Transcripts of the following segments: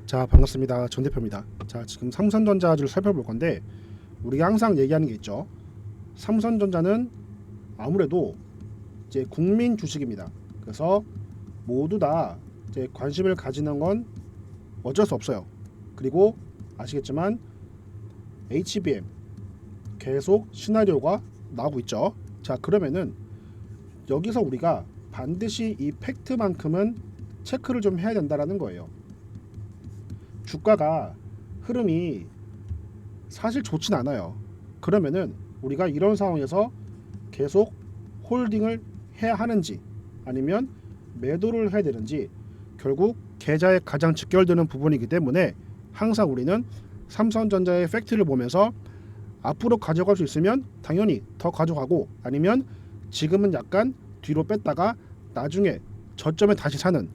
자, 반갑습니다. 전 대표입니다. 자, 지금 삼성전자주를 살펴볼 건데 우리가 항상 얘기하는 게 있죠. 삼성전자는 아무래도 이제 국민 주식입니다. 그래서 모두 다 이제 관심을 가지는 건 어쩔 수 없어요. 그리고 아시겠지만 HBM 계속 시나리오가 나오고 있죠. 자, 그러면은 여기서 우리가 반드시 이 팩트만큼은 체크를 좀 해야 된다라는 거예요. 주가가 흐름이 사실 좋진 않아요. 그러면은 우리가 이런 상황에서 계속 홀딩을 해야 하는지 아니면 매도를 해야 되는지 결국 계좌에 가장 직결되는 부분이기 때문에 항상 우리는 삼성전자의 팩트를 보면서 앞으로 가져갈 수 있으면 당연히 더 가져가고 아니면 지금은 약간 뒤로 뺐다가 나중에 저점에 다시 사는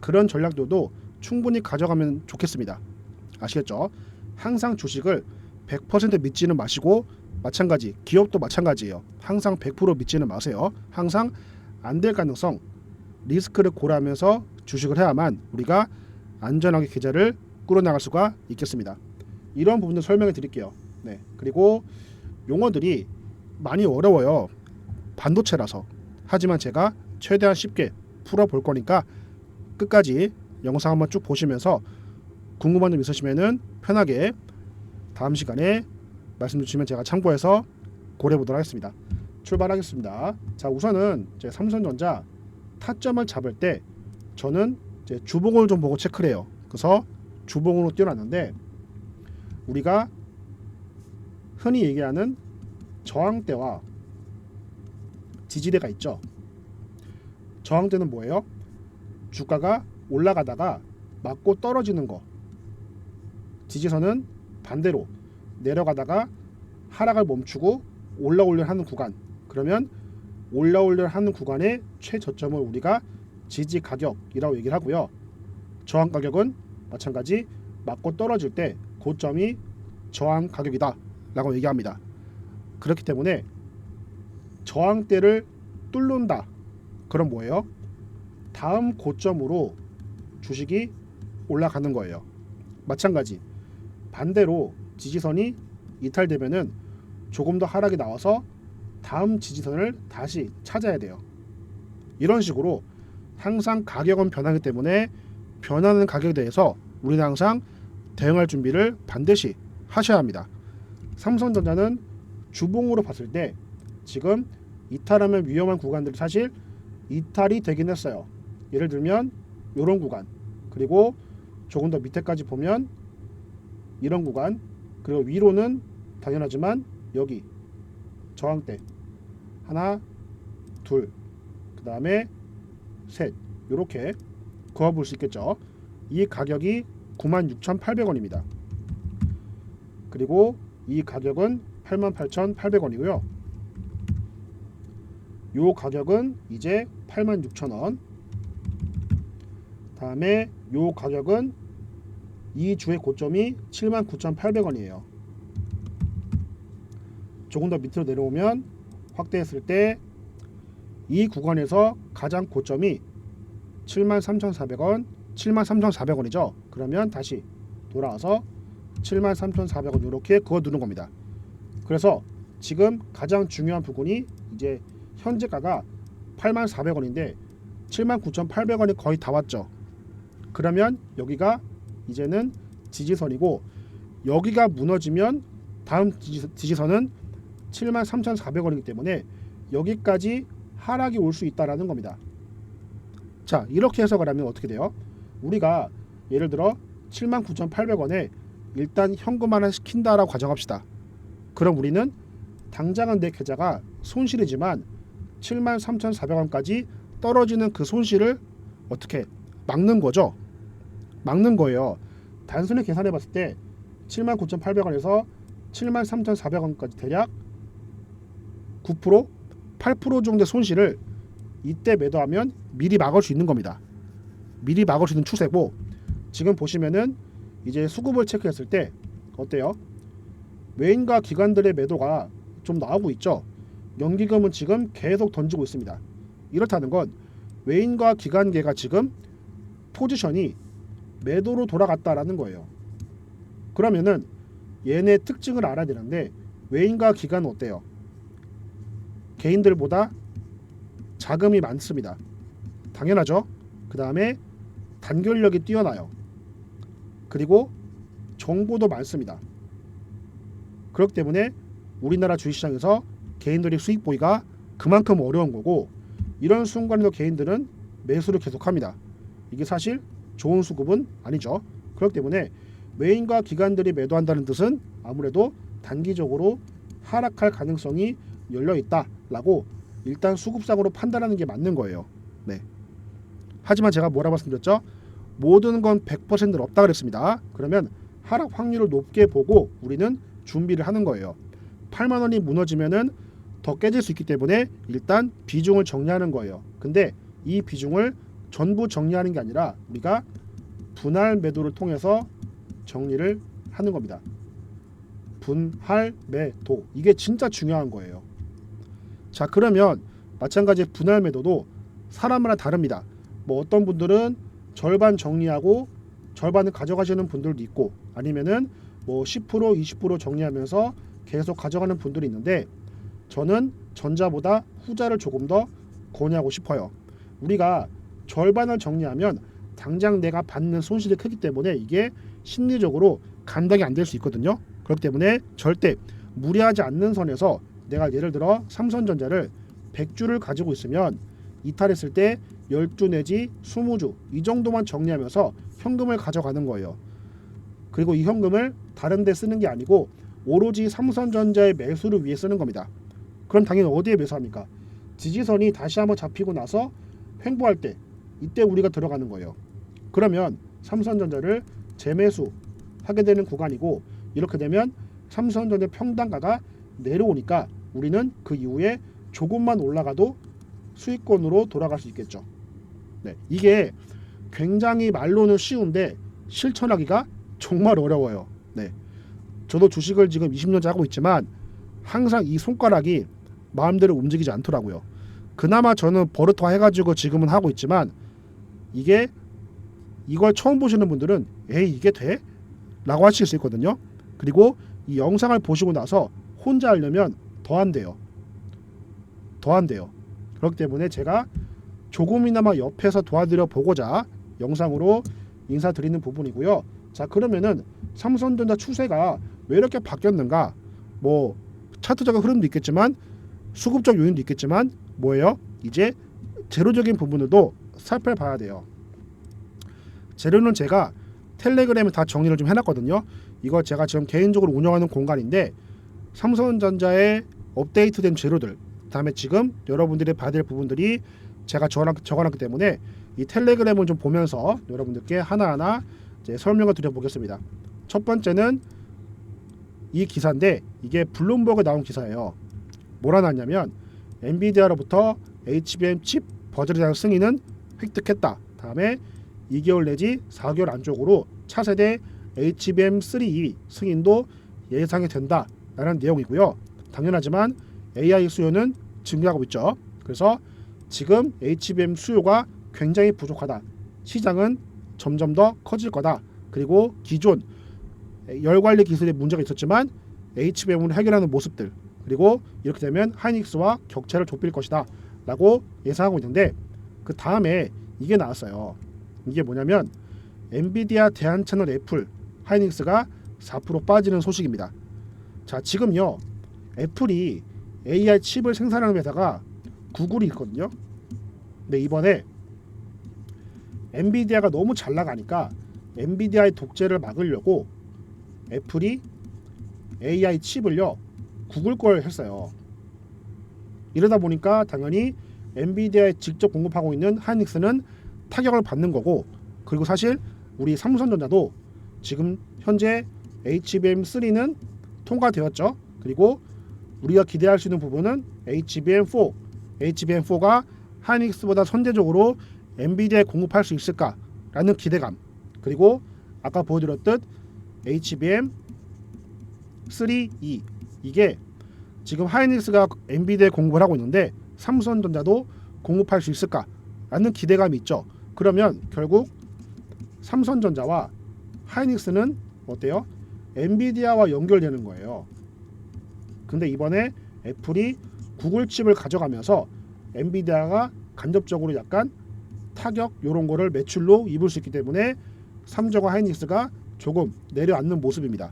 그런 전략들도 충분히 가져가면 좋겠습니다. 아시겠죠? 항상 주식을 100% 믿지는 마시고 마찬가지 기업도 마찬가지예요. 항상 100% 믿지는 마세요. 항상 안 될 가능성 리스크를 고려하면서 주식을 해야만 우리가 안전하게 계좌를 끌어나갈 수가 있겠습니다. 이런 부분도 설명해 드릴게요. 네. 그리고 용어들이 많이 어려워요. 반도체라서. 하지만 제가 최대한 쉽게 풀어볼 거니까 끝까지 영상 한번 쭉 보시면서 궁금한 점 있으시면은 편하게 다음 시간에 말씀 주시면 제가 참고해서 고려해 보도록 하겠습니다. 출발하겠습니다. 자, 우선은 제 삼성전자 타점을 잡을 때 저는 이제 주봉을 좀 보고 체크를 해요. 그래서 주봉으로 띄워놨는데 우리가 흔히 얘기하는 저항대와 지지대가 있죠. 저항대는 뭐예요? 주가가 올라가다가 맞고 떨어지는 거. 지지선은 반대로 내려가다가 하락을 멈추고 올라오려 하는 구간. 그러면 올라오려 하는 구간의 최저점을 우리가 지지 가격이라고 얘기를 하고요. 저항 가격은 마찬가지 맞고 떨어질 때 고점이 저항 가격이다 라고 얘기합니다. 그렇기 때문에 저항대를 뚫는다. 그럼 뭐예요? 다음 고점으로 주식이 올라가는 거예요. 마찬가지 반대로 지지선이 이탈되면은 조금 더 하락이 나와서 다음 지지선을 다시 찾아야 돼요. 이런 식으로 항상 가격은 변하기 때문에 변하는 가격에 대해서 우리는 항상 대응할 준비를 반드시 하셔야 합니다. 삼성전자는 주봉으로 봤을 때 지금 이탈하면 위험한 구간들이 사실 이탈이 되긴 했어요. 예를 들면 이런 구간, 그리고 조금 더 밑에까지 보면 이런 구간, 그리고 위로는 당연하지만 여기 저항대 하나, 둘, 그 다음에 셋, 이렇게 그어볼 수 있겠죠. 이 가격이 96,800원입니다. 그리고 이 가격은 88,800원이고요. 요 가격은 이제 86,000원. 다음에 요 가격은 이 주의 고점이 79,800원이에요. 조금 더 밑으로 내려오면 확대했을 때 이 구간에서 가장 고점이 73,400원, 73,400원이죠. 그러면 다시 돌아와서 73,400원 이렇게 그어 두는 겁니다. 그래서 지금 가장 중요한 부분이 이제 현재가가 84,000원인데 79,800원이 거의 다 왔죠. 그러면 여기가 이제는 지지선이고 여기가 무너지면 다음 지지선은 73,400원이기 때문에 여기까지 하락이 올 수 있다라는 겁니다. 자, 이렇게 해석을 하면 어떻게 돼요? 우리가 예를 들어 79,800원에 일단 현금 하나 시킨다라고 가정합시다. 그럼 우리는 당장은 내 계좌가 손실이지만 73,400원까지 떨어지는 그 손실을 어떻게 막는 거죠? 막는 거예요. 단순히 계산해 봤을 때 79,800원에서 73,400원까지 대략 9%, 8% 정도의 손실을 이때 매도하면 미리 막을 수 있는 겁니다. 미리 막을 수 있는 추세고 지금 보시면은 이제 수급을 체크했을 때 어때요? 외인과 기관들의 매도가 좀 나오고 있죠. 연기금은 지금 계속 던지고 있습니다. 이렇다는 건 외인과 기관계가 지금 포지션이 매도로 돌아갔다라는 거예요. 그러면은 얘네 특징을 알아야 되는데 외인과 기관은 어때요? 개인들보다 자금이 많습니다. 당연하죠. 그 다음에 단결력이 뛰어나요. 그리고 정보도 많습니다. 그렇기 때문에 우리나라 주식시장에서 개인들이 수익 보기가 그만큼 어려운 거고, 이런 순간에도 개인들은 매수를 계속합니다. 이게 사실 좋은 수급은 아니죠. 그렇기 때문에 외인과 기관들이 매도한다는 뜻은 아무래도 단기적으로 하락할 가능성이 열려있다라고 일단 수급상으로 판단하는 게 맞는 거예요. 네. 하지만 제가 뭐라 말씀드렸죠? 모든 건 100%는 없다 그랬습니다. 그러면 하락 확률을 높게 보고 우리는 준비를 하는 거예요. 8만 원이 무너지면은 더 깨질 수 있기 때문에 일단 비중을 정리하는 거예요. 근데 이 비중을 전부 정리하는 게 아니라 우리가 분할 매도를 통해서 정리를 하는 겁니다. 분할 매도, 이게 진짜 중요한 거예요. 자, 그러면 마찬가지 분할 매도도 사람마다 다릅니다. 뭐 어떤 분들은 절반 정리하고 절반을 가져가시는 분들도 있고, 아니면은 뭐 10% 20% 정리하면서 계속 가져가는 분들이 있는데, 저는 전자보다 후자를 조금 더 권유하고 싶어요. 우리가 절반을 정리하면 당장 내가 받는 손실이 크기 때문에 이게 심리적으로 감당이 안 될 수 있거든요. 그렇기 때문에 절대 무리하지 않는 선에서, 내가 예를 들어 삼성전자를 100주를 가지고 있으면 이탈했을 때 10주 내지 20주 이 정도만 정리하면서 현금을 가져가는 거예요. 그리고 이 현금을 다른 데 쓰는 게 아니고 오로지 삼성전자의 매수를 위해 쓰는 겁니다. 그럼 당연히 어디에 매수합니까? 지지선이 다시 한번 잡히고 나서 횡보할 때, 이때 우리가 들어가는 거예요. 그러면 삼성전자를 재매수 하게 되는 구간이고, 이렇게 되면 삼성전자 평단가가 내려오니까 우리는 그 이후에 조금만 올라가도 수익권으로 돌아갈 수 있겠죠. 네, 이게 굉장히 말로는 쉬운데 실천하기가 정말 어려워요. 네, 저도 주식을 지금 20년째 하고 있지만 항상 이 손가락이 마음대로 움직이지 않더라고요. 그나마 저는 버릇화 해가지고 지금은 하고 있지만, 이걸 처음 보시는 분들은 에이 이게 돼? 라고 하실 수 있거든요. 그리고 이 영상을 보시고 나서 혼자 하려면 더 안 돼요. 그렇기 때문에 제가 조금이나마 옆에서 도와드려 보고자 영상으로 인사드리는 부분이고요. 자, 그러면은 삼성전자 추세가 왜 이렇게 바뀌었는가? 뭐 차트적인 흐름도 있겠지만 수급적 요인도 있겠지만 뭐예요? 이제 재료적인 부분들도 살펴봐야 돼요. 재료는 제가 텔레그램에 다 정리를 좀 해놨거든요. 이거 제가 지금 개인적으로 운영하는 공간인데, 삼성전자의 업데이트된 재료들, 그다음에 지금 여러분들이 봐야 될 부분들이 제가 적어놨기 때문에 이 텔레그램을 좀 보면서 여러분들께 하나하나 이제 설명을 드려보겠습니다. 첫 번째는 이 기사인데, 이게 블룸버그에 나온 기사예요. 뭐라 나왔냐면 엔비디아로부터 HBM 칩 버전에 대한 승인은 획득했다. 다음에 2개월 내지 4개월 안쪽으로 차세대 HBM3 승인도 예상이 된다 라는 내용이고요. 당연하지만 AI 수요는 증가하고 있죠. 그래서 지금 HBM 수요가 굉장히 부족하다. 시장은 점점 더 커질 거다. 그리고 기존 열관리 기술에 문제가 있었지만 HBM으로 해결하는 모습들, 그리고 이렇게 되면 하이닉스와 격차를 좁힐 것이다 라고 예상하고 있는데, 그 다음에 이게 나왔어요. 이게 뭐냐면 엔비디아 대한채널 애플, 하이닉스가 4% 빠지는 소식입니다. 자, 지금요 애플이 AI 칩을 생산하는 회사가 구글이 있거든요. 근데 이번에 엔비디아가 너무 잘 나가니까 엔비디아의 독재를 막으려고 애플이 AI 칩을요 구글 걸 했어요. 이러다 보니까 당연히 엔비디아에 직접 공급하고 있는 하이닉스는 타격을 받는 거고, 그리고 사실 우리 삼성전자도 지금 현재 HBM3는 통과되었죠. 그리고 우리가 기대할 수 있는 부분은 HBM4, HBM4가 하이닉스보다 선제적으로 엔비디아에 공급할 수 있을까라는 기대감, 그리고 아까 보여드렸듯 HBM3E, 이게 지금 하이닉스가 엔비디아에 공급을 하고 있는데 삼성전자도 공급할 수 있을까라는 기대감이 있죠. 그러면 결국 삼성전자와 하이닉스는 어때요? 엔비디아와 연결되는 거예요. 근데 이번에 애플이 구글 칩을 가져가면서 엔비디아가 간접적으로 약간 타격 이런 거를 매출로 입을 수 있기 때문에 삼성과 하이닉스가 조금 내려앉는 모습입니다.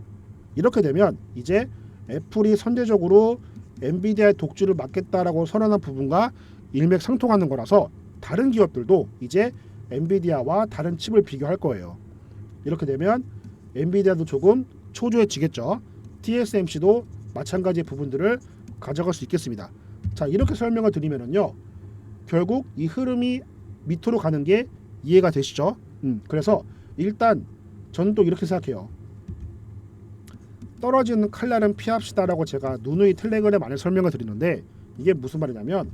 이렇게 되면 이제 애플이 선제적으로 엔비디아의 독주를 막겠다라고 선언한 부분과 일맥상통하는 거라서 다른 기업들도 이제 엔비디아와 다른 칩을 비교할 거예요. 이렇게 되면 엔비디아도 조금 초조해지겠죠. TSMC도 마찬가지의 부분들을 가져갈 수 있겠습니다. 자, 이렇게 설명을 드리면은요, 결국 이 흐름이 밑으로 가는 게 이해가 되시죠? 그래서 일단 저는 또 이렇게 생각해요. 떨어지는 칼날은 피합시다라고 제가 누누이 텔레그램 안에 설명을 드리는데, 이게 무슨 말이냐면,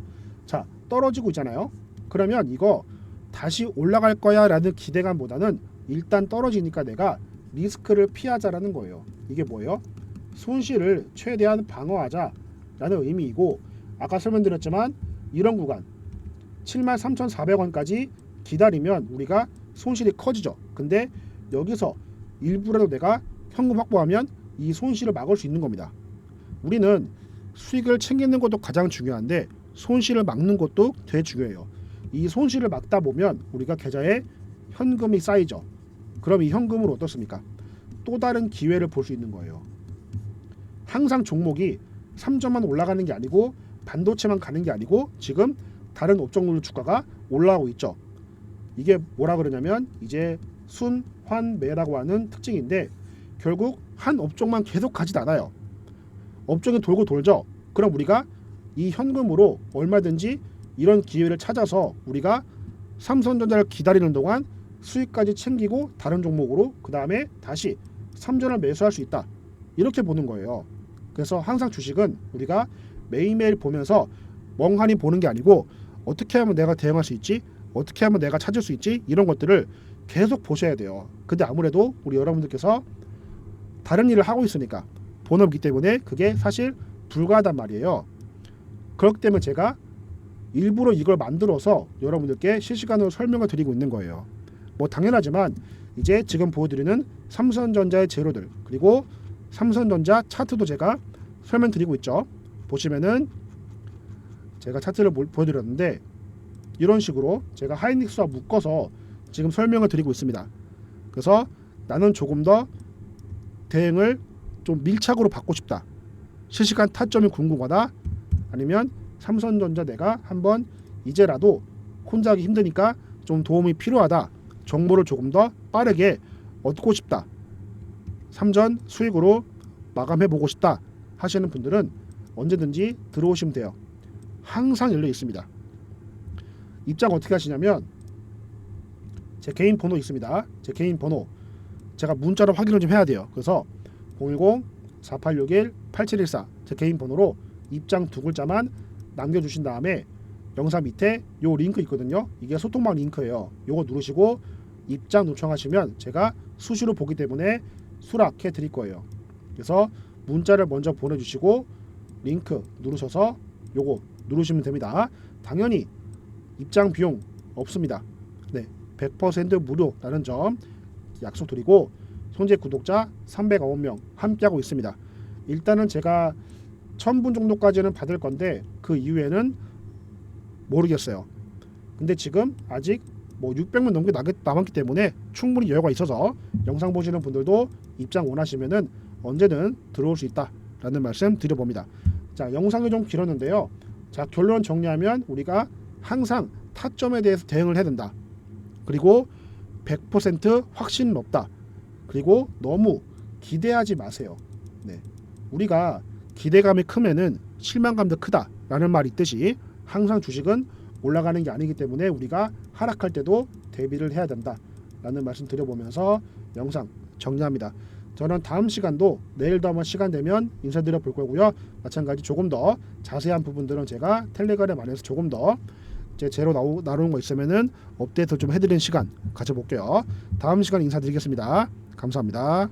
자, 떨어지고 있잖아요. 그러면 이거 다시 올라갈 거야 라는 기대감보다는 일단 떨어지니까 내가 리스크를 피하자라는 거예요. 이게 뭐예요? 손실을 최대한 방어하자라는 의미이고, 아까 설명드렸지만 이런 구간 73,400원까지 기다리면 우리가 손실이 커지죠. 근데 여기서 일부라도 내가 현금 확보하면 이 손실을 막을 수 있는 겁니다. 우리는 수익을 챙기는 것도 가장 중요한데 손실을 막는 것도 되게 중요해요. 이 손실을 막다 보면 우리가 계좌에 현금이 쌓이죠. 그럼 이 현금으로 어떻습니까? 또 다른 기회를 볼 수 있는 거예요. 항상 종목이 3점만 올라가는 게 아니고 반도체만 가는 게 아니고 지금 다른 업종들 주가가 올라가고 있죠. 이게 뭐라 그러냐면 이제 순환매라고 하는 특징인데, 결국 한 업종만 계속 가진 않아요. 업종이 돌고 돌죠. 그럼 우리가 이 현금으로 얼마든지 이런 기회를 찾아서 우리가 삼성전자를 기다리는 동안 수익까지 챙기고 다른 종목으로 그 다음에 다시 삼전을 매수할 수 있다, 이렇게 보는 거예요. 그래서 항상 주식은 우리가 매일매일 보면서 멍하니 보는 게 아니고 어떻게 하면 내가 대응할 수 있지, 어떻게 하면 내가 찾을 수 있지, 이런 것들을 계속 보셔야 돼요. 근데 아무래도 우리 여러분들께서 다른 일을 하고 있으니까 본업이기 때문에 그게 사실 불가하단 말이에요. 그렇기 때문에 제가 일부러 이걸 만들어서 여러분들께 실시간으로 설명을 드리고 있는 거예요. 뭐 당연하지만 이제 지금 보여드리는 삼성전자의 재료들, 그리고 삼성전자 차트도 제가 설명드리고 있죠. 보시면은 제가 차트를 보여드렸는데 이런 식으로 제가 하이닉스와 묶어서 지금 설명을 드리고 있습니다. 그래서 나는 조금 더 대응을 좀 밀착으로 받고 싶다, 실시간 타점이 궁금하다, 아니면 삼성전자 내가 한번 이제라도 혼자 하기 힘드니까 좀 도움이 필요하다, 정보를 조금 더 빠르게 얻고 싶다, 삼전 수익으로 마감해보고 싶다 하시는 분들은 언제든지 들어오시면 돼요. 항상 열려 있습니다. 입장 어떻게 하시냐면 제 개인 번호 있습니다. 제 개인 번호 제가 문자로 확인을 좀 해야 돼요. 그래서 010-4861-8714 제 개인 번호로 입장 두 글자만 남겨주신 다음에 영상 밑에 요 링크 있거든요. 이게 소통방 링크예요. 요거 누르시고 입장 요청하시면 제가 수시로 보기 때문에 수락해 드릴 거예요. 그래서 문자를 먼저 보내주시고 링크 누르셔서 요거 누르시면 됩니다. 당연히 입장 비용 없습니다. 네, 100% 무료라는 점 약속드리고, 현재 구독자 309명 함께하고 있습니다. 일단은 제가 1000분 정도까지는 받을 건데 그 이후에는 모르겠어요. 근데 지금 아직 뭐 600명 넘게 남았기 때문에 충분히 여유가 있어서 영상 보시는 분들도 입장 원하시면은 언제든 들어올 수 있다라는 말씀 드려봅니다. 자, 영상이 좀 길었는데요. 자, 결론 정리하면 우리가 항상 타점에 대해서 대응을 해야 된다. 그리고 100% 확신은 없다. 그리고 너무 기대하지 마세요. 네, 우리가 기대감이 크면은 실망감도 크다라는 말이 있듯이 항상 주식은 올라가는 게 아니기 때문에 우리가 하락할 때도 대비를 해야 된다라는 말씀 드려보면서 영상 정리합니다. 저는 다음 시간도 내일도 한번 시간 되면 인사드려 볼 거고요. 마찬가지 조금 더 자세한 부분들은 제가 텔레그램 안에서 조금 더 제 제로 나오는 거 있으면은 업데이트 좀 해드리는 시간 가져볼게요. 다음 시간 인사드리겠습니다. 감사합니다.